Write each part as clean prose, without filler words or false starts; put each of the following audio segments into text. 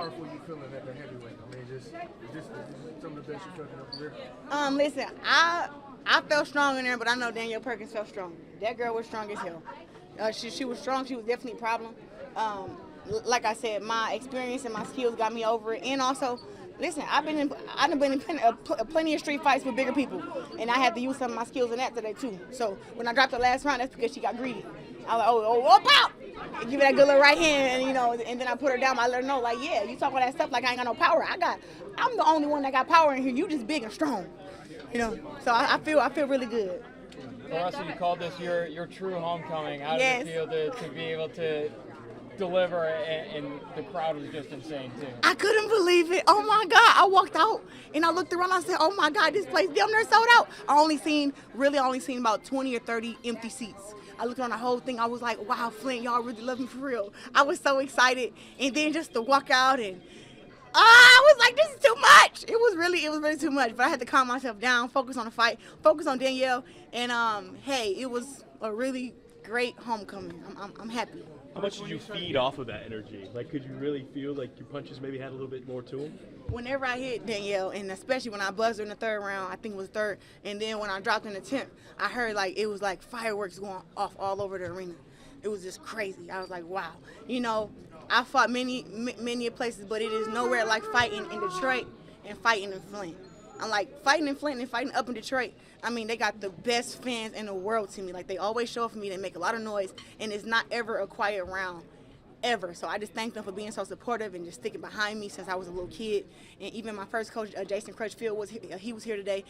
powerful you feeling at the heavyweight? I mean, just some of the best you felt in your career. Listen, I felt strong in there, but I know Danielle Perkins felt strong. That girl was strong as hell. She was strong. She was definitely a problem. Like I said, my experience and my skills got me over it. And also, listen, I've been in plenty of street fights with bigger people, and I had to use some of my skills in that today too. So when I dropped the last round, that's because she got greedy. I was like, oh, pow! And give her that good little right hand, and and then I put her down. I let her know, like, yeah, you talk all that stuff like I ain't got no power. I'm the only one that got power in here. You just big and strong, So I feel really good. Claressa, you called this your true homecoming. How Yes. did it feel to be able to deliver, and the crowd was just insane too? I couldn't believe it. Oh my God. I walked out and I looked around. I said, oh my God, this place damn near sold out. I only seen about 20 or 30 empty seats. I looked around the whole thing. I was like, wow, Flint, y'all really love me for real. I was so excited. And then just to walk out and I was like, this is too much. It was really too much. But I had to calm myself down, focus on the fight, focus on Danielle. And hey, it was a really great homecoming. I'm happy. How much did you feed off of that energy? Like, could you really feel like your punches maybe had a little bit more to them? Whenever I hit Danielle, and especially when I buzzed her in the third round, I think it was third, and then when I dropped in the 10th, I heard like it was like fireworks going off all over the arena. It was just crazy. I was like, wow. I fought many places, but it is nowhere like fighting in Detroit and fighting in Flint. I'm like, fighting in Flint and fighting up in Detroit, I mean, they got the best fans in the world to me. Like, they always show up for me. They make a lot of noise, and it's not ever a quiet round, ever. So I just thank them for being so supportive and just sticking behind me since I was a little kid. And even my first coach, Jason Crutchfield, was here today.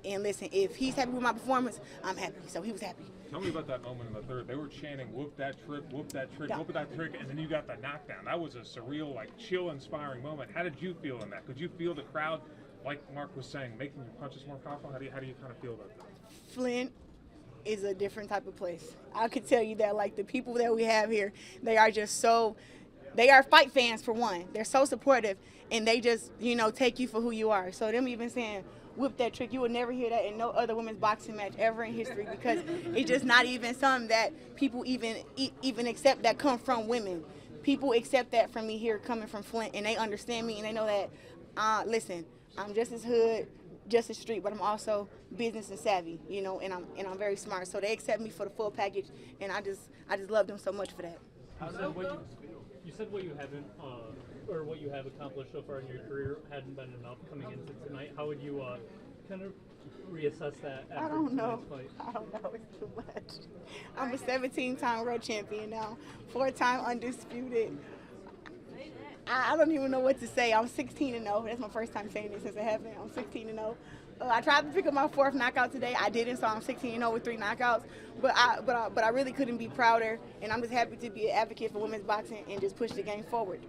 And listen, if he's happy with my performance, I'm happy. So he was happy. Tell me about that moment in the third. They were chanting, whoop that trick, whoop that trick, whoop that trick, and then you got the knockdown. That was a surreal, like, chill-inspiring moment. How did you feel in that? Could you feel the crowd, like Mark was saying, making your punches more powerful? How do you kind of feel about that? Flint is a different type of place. I could tell you that, like, the people that we have here, they are just they are fight fans for one. They're so supportive, and they just, take you for who you are. So them even saying, whip that trick, you would never hear that in no other women's boxing match ever in history, because it's just not even something that people even accept that come from women. People accept that from me here coming from Flint, and they understand me, and they know that, listen, I'm just as hood, just as street, but I'm also business and savvy, and I'm very smart. So they accept me for the full package, and I just love them so much for that. You said what you haven't, or what you have accomplished so far in your career hadn't been enough coming into tonight. How would you kind of reassess that after I don't know. tonight's fight? I don't know. It's too much. I'm a 17-time world champion now, 4-time undisputed. I don't even know what to say. I'm 16-0. That's my first time saying this since it happened. I'm 16-0. I tried to pick up my 4th knockout today. I didn't, so I'm 16-0 with 3 knockouts. But I really couldn't be prouder, and I'm just happy to be an advocate for women's boxing and just push the game forward.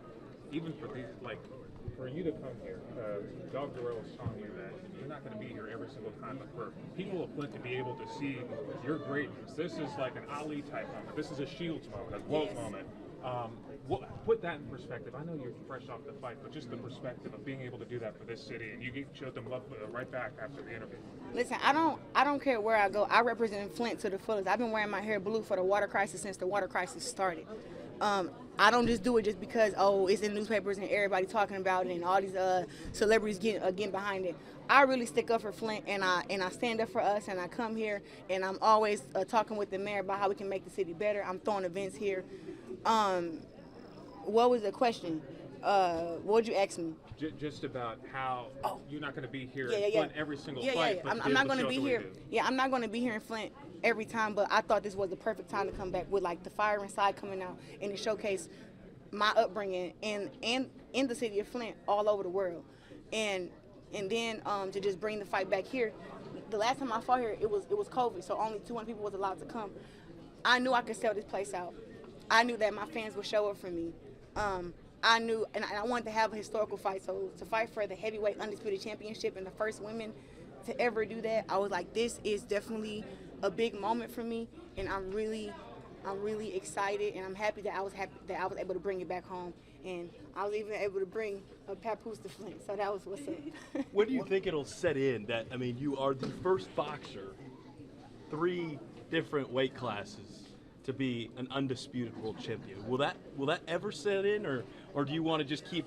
Even for these, like, for you to come here, Dog Guerrero's telling you that you're not going to be here every single time, but for people of Flint to be able to see your greatness, this is like an Ali type moment. This is a Shields moment, a GWOAT moment. Put that in perspective. I know you're fresh off the fight, but just the perspective of being able to do that for this city, and you showed them love right back after the interview. Listen, I don't care where I go. I represent Flint to the fullest. I've been wearing my hair blue for the water crisis since the water crisis started. I don't just do it just because, it's in newspapers and everybody talking about it and all these celebrities getting behind it. I really stick up for Flint, and I stand up for us, and I come here, and I'm always talking with the mayor about how we can make the city better. I'm throwing events here. What was the question? What would you ask me? Just about how you're not going to be here Yeah. in Flint every single fight. Yeah. I'm not going to be here. Yeah, I'm not going to be here in Flint every time, but I thought this was the perfect time to come back with, like, the fire inside coming out and to showcase my upbringing and in the city of Flint all over the world. And then to just bring the fight back here. The last time I fought here, it was COVID, so only 200 people was allowed to come. I knew I could sell this place out. I knew that my fans would show up for me. I knew, and I wanted to have a historical fight. So to fight for the heavyweight undisputed championship and the first women to ever do that, I was like, this is definitely a big moment for me, and I'm really excited, and I'm happy that I was able to bring it back home, and I was even able to bring a papoose to Flint. So that was what's up. When do you think it'll set in that, I mean, you are the first boxer, 3 different weight classes, to be an undisputed world champion? Will that ever set in, or do you want to just keep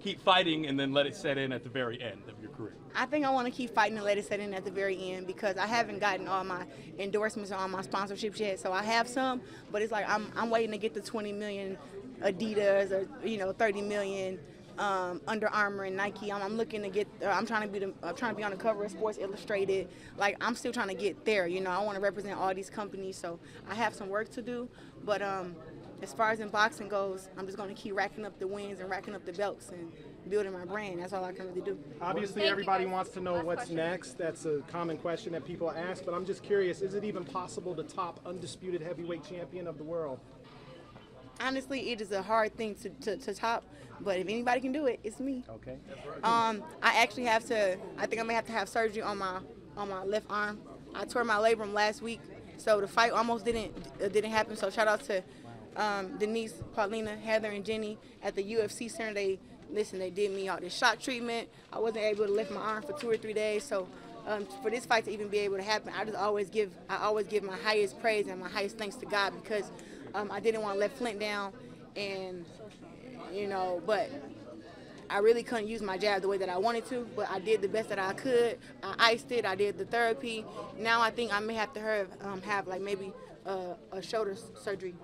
keep fighting and then let it set in at the very end of your career? I think I want to keep fighting and let it set in at the very end because I haven't gotten all my endorsements or all my sponsorships yet. So I have some, but it's like I'm waiting to get the 20 million Adidas or 30 million Under Armour and Nike. I'm looking to get. I'm trying to be on the cover of Sports Illustrated. Like I'm still trying to get there. I want to represent all these companies. So I have some work to do, but as far as in boxing goes, I'm just going to keep racking up the wins and racking up the belts and building my brand. That's all I can really do. Obviously, everybody wants to know what's next. That's a common question that people ask, but I'm just curious, is it even possible to top undisputed heavyweight champion of the world? Honestly, it is a hard thing to top, but if anybody can do it, it's me. Okay. I actually I think I'm going to have surgery on my left arm. I tore my labrum last week, so the fight almost didn't happen. So shout out to Denise, Paulina, Heather, and Jenny at the UFC center. They did me all this shock treatment. I wasn't able to lift my arm for 2 or 3 days. So for this fight to even be able to happen, I always give my highest praise and my highest thanks to God because I didn't want to let Flint down, and but I really couldn't use my jab the way that I wanted to, but I did the best that I could. I iced it. I did the therapy. Now I think I may have to have like maybe a shoulder surgery